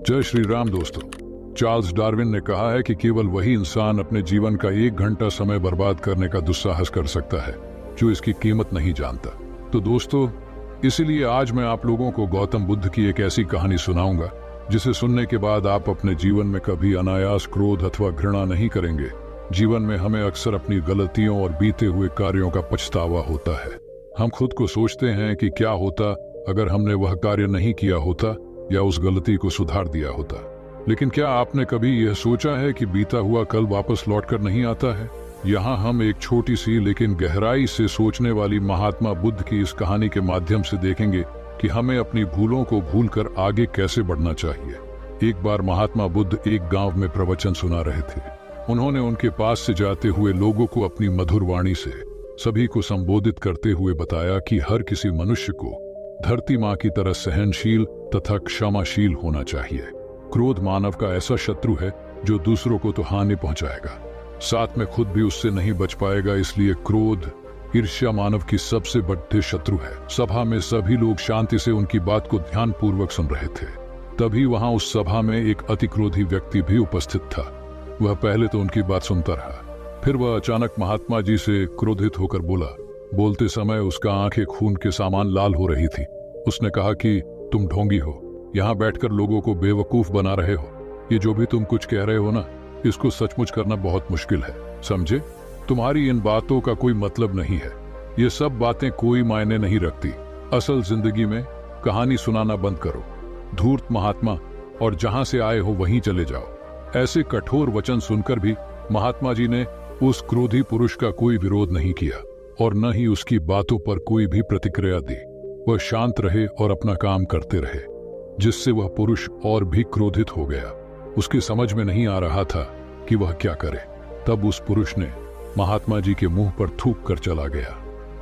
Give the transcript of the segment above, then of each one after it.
जय श्री राम दोस्तों। Charles Darwin ने कहा है कि केवल वही इंसान अपने जीवन का 1 घंटा समय बर्बाद करने का दुस्साहस कर सकता है जो इसकी कीमत नहीं जानता। तो दोस्तों, इसीलिए आज मैं आप लोगों को गौतम बुद्ध की एक ऐसी कहानी सुनाऊंगा जिसे सुनने के बाद आप अपने जीवन में कभी अनायास क्रोध अथवा घृणा नहीं करेंगे। जीवन में हमें अक्सर अपनी गलतियों और बीते हुए कार्यों का पछतावा होता है। हम खुद को सोचते हैं कि क्या होता अगर हमने वह कार्य नहीं किया होता या उस गलती को सुधार दिया होता। लेकिन क्या आपने कभी यह सोचा है कि बीता हुआ कल वापस लौटकर नहीं आता है? यहाँ हम एक छोटी सी लेकिन गहराई से सोचने वाली महात्मा बुद्ध की इस कहानी के माध्यम से देखेंगे कि हमें अपनी भूलों को भूलकर आगे कैसे बढ़ना चाहिए। एक बार महात्मा बुद्ध एक गांव में प्रवचन सुना रहे थे। उन्होंने उनके पास से जाते हुए लोगों को अपनी मधुर वाणी से सभी को संबोधित करते हुए बताया कि हर किसी मनुष्य को धरती माँ की तरह सहनशील तथा क्षमाशील होना चाहिए। क्रोध मानव का ऐसा शत्रु है जो दूसरों को तो हानि पहुंचाएगा, साथ में खुद भी उससे नहीं बच पाएगा। इसलिए क्रोध, ईर्ष्या मानव की सबसे बड़े शत्रु है। सभा में सभी लोग शांति से उनकी बात को ध्यानपूर्वक सुन रहे थे। तभी वहां उस सभा में एक अतिक्रोधी व्यक्ति भी उपस्थित था। वह पहले तो उनकी बात सुनता रहा, फिर वह अचानक महात्मा जी से क्रोधित होकर बोला। बोलते समय उसका आंखें खून के समान लाल हो रही थी। उसने कहा कि तुम ढोंगी हो, यहाँ बैठकर लोगों को बेवकूफ बना रहे हो। ये जो भी तुम कुछ कह रहे हो ना, इसको सचमुच करना बहुत मुश्किल है, समझे? तुम्हारी इन बातों का कोई मतलब नहीं है। ये सब बातें कोई मायने नहीं रखती। असल जिंदगी में कहानी सुनाना बंद करो, धूर्त महात्मा, और जहां से आए हो वहीं चले जाओ। ऐसे कठोर वचन सुनकर भी महात्मा जी ने उस क्रोधी पुरुष का कोई विरोध नहीं किया और न ही उसकी बातों पर कोई भी प्रतिक्रिया दी। वह शांत रहे और अपना काम करते रहे, जिससे वह पुरुष और भी क्रोधित हो गया। उसकी समझ में नहीं आ रहा था कि वह क्या करे। तब उस पुरुष ने महात्मा जी के मुंह पर थूक कर चला गया।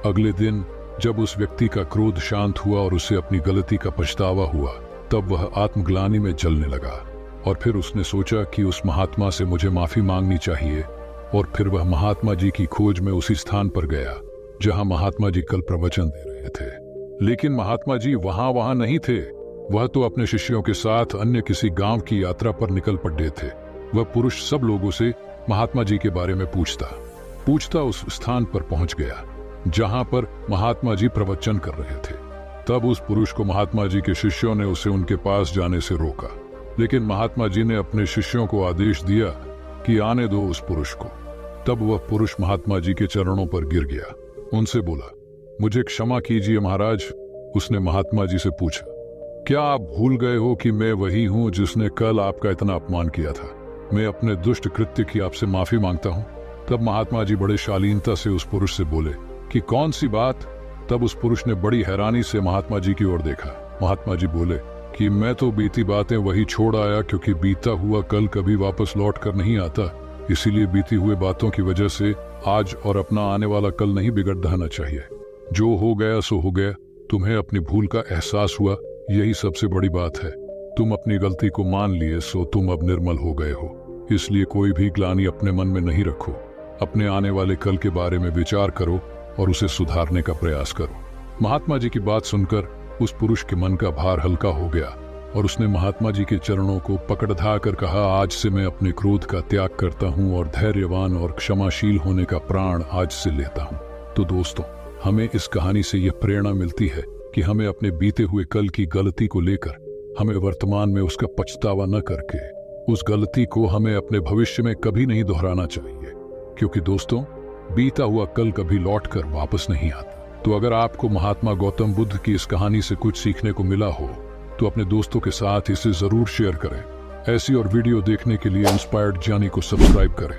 अगले दिन जब उस व्यक्ति का क्रोध शांत हुआ और उसे अपनी गलती का पछतावा हुआ, तब वह आत्मग्लानि में जलने लगा और फिर उसने सोचा कि उस महात्मा से मुझे माफी मांगनी चाहिए। और फिर वह महात्मा जी की खोज में उसी स्थान पर गया जहां महात्मा जी कल प्रवचन दे रहे थे। लेकिन महात्मा जी वहां नहीं थे। वह तो अपने शिष्यों के साथ अन्य किसी गांव की यात्रा पर निकल पड़े थे। वह पुरुष सब लोगों से महात्मा जी के बारे में पूछता उस स्थान पर पहुंच गया जहां पर महात्मा जी प्रवचन कर रहे थे। तब उस पुरुष को महात्मा जी के शिष्यों ने उसे उनके पास जाने से रोका, लेकिन महात्मा जी ने अपने शिष्यों को आदेश दिया कि आने दो उस पुरुष को। तब वह पुरुष महात्मा जी के चरणों पर गिर गया। उनसे बोला, मुझे क्षमा कीजिए महाराज। उसने महात्मा जी से पूछा, क्या आप भूल गए हो कि मैं वही हूं जिसने कल आपका इतना अपमान किया था? मैं अपने दुष्ट कृत्य की आपसे माफी मांगता हूं। तब महात्मा जी बड़े शालीनता से उस पुरुष से बोले कि कौन सी बात? तब उस पुरुष ने बड़ी हैरानी से महात्मा जी की ओर देखा। महात्मा जी बोले कि मैं तो बीती बातें वही छोड़ आया, क्योंकि बीता हुआ कल कभी वापस लौट कर नहीं आता। इसीलिए बीती हुए बातों की वजह से आज और अपना आने वाला कल नहीं बिगड़ जाना चाहिए। जो हो गया सो हो गया। तुम्हें अपनी भूल का एहसास हुआ, यही सबसे बड़ी बात है। तुम अपनी गलती को मान लिए, सो तुम अब निर्मल हो गए हो। इसलिए कोई भी ग्लानि अपने मन में नहीं रखो। अपने आने वाले कल के बारे में विचार करो और उसे सुधारने का प्रयास करो। महात्मा जी की बात सुनकर उस पुरुष के मन का भार हल्का हो गया और उसने महात्मा जी के चरणों को पकड़ कर कहा, आज से मैं अपने क्रोध का त्याग करता हूँ और धैर्यवान और क्षमाशील होने का प्राण आज से लेता हूँ। तो दोस्तों, हमें इस कहानी से यह प्रेरणा मिलती है कि हमें अपने बीते हुए कल की गलती को लेकर हमें वर्तमान में उसका पछतावा न करके उस गलती को हमें अपने भविष्य में कभी नहीं दोहराना चाहिए, क्योंकि दोस्तों, बीता हुआ कल कभी लौट कर वापस नहीं आता। तो अगर आपको महात्मा गौतम बुद्ध की इस कहानी से कुछ सीखने को मिला हो तो अपने दोस्तों के साथ इसे जरूर शेयर करें। ऐसी और वीडियो देखने के लिए इंस्पायर्ड जानी को सब्सक्राइब करें।